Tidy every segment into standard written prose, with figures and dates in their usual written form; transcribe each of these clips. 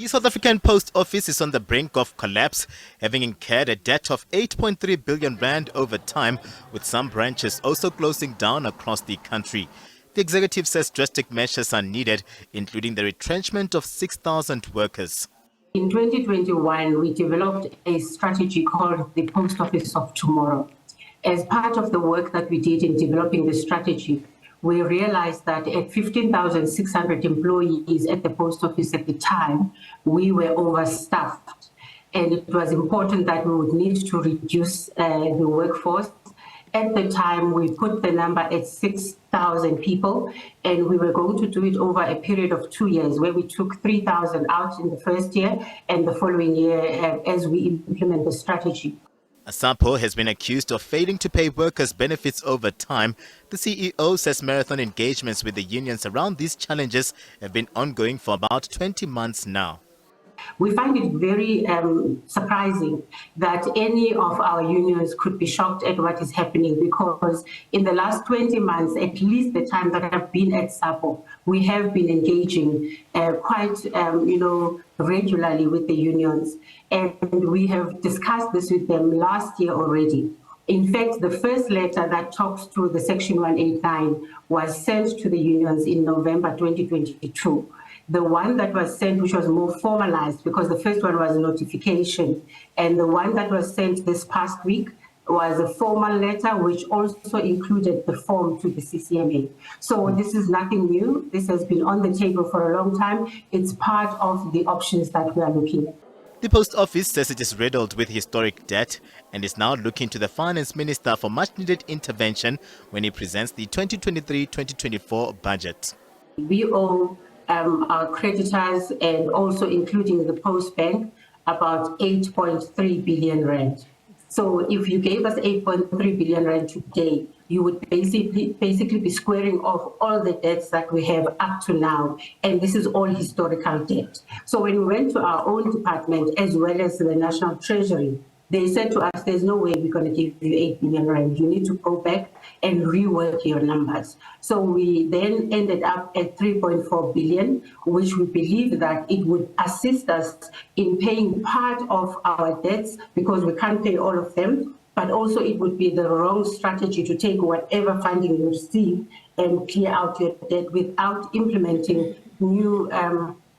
The South African Post Office is on the brink of collapse, having incurred a debt of 8.3 billion rand over time, with some branches also closing down across the country. The executive says drastic measures are needed, including the retrenchment of 6,000 workers. In 2021, we developed a strategy called the Post Office of Tomorrow. As part of the work that we did in developing the strategy, we realized that at 15,600 employees at the post office at the time, we were overstaffed. And it was important that we would need to reduce the workforce. At the time, we put the number at 6,000 people, and we were going to do it over a period of 2 years, where we took 3,000 out in the first year and the following year as we implement the strategy. SAPO has been accused of failing to pay workers benefits over time. The CEO says marathon engagements with the unions around these challenges have been ongoing for about 20 months now. We find it very surprising that any of our unions could be shocked at what is happening, because in the last 20 months, at least the time that I've been at SAPO, we have been engaging quite regularly with the unions, and we have discussed this with them last year already. In fact, the first letter that talks to the Section 189 was sent to the unions in November 2022. The one that was sent, which was more formalized, because the first one was a notification, and the one that was sent this past week was a formal letter, which also included the form to the CCMA. So this is nothing new. This has been on the table for a long time. It's part of the options that we are looking at. The Post Office says it is riddled with historic debt and is now looking to the Finance Minister for much-needed intervention when he presents the 2023-2024 budget. We owe our creditors, and also including the Post Bank, about 8.3 billion rand. So if you gave us 8.3 billion rand today, you would basically be squaring off all the debts that we have up to now, and this is all historical debt. So when we went to our own department, as well as the National Treasury, they said to us, there's no way we're going to give you 8 billion rand. You need to go back and rework your numbers. So we then ended up at 3.4 billion, which we believe that it would assist us in paying part of our debts, because we can't pay all of them, but also it would be the wrong strategy to take whatever funding you receive and clear out your debt without implementing new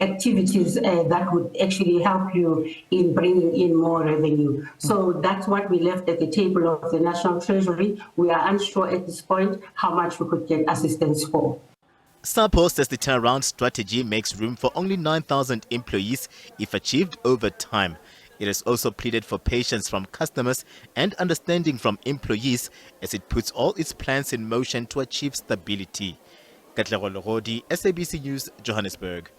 activities that would actually help you in bringing in more revenue. So that's what we left at the table of the National Treasury. We are unsure at this point how much we could get assistance for. SAPO says the turnaround strategy makes room for only 9,000 employees if achieved over time. It has also pleaded for patience from customers and understanding from employees as it puts all its plans in motion to achieve stability. Katlego Logodi, SABC News, Johannesburg.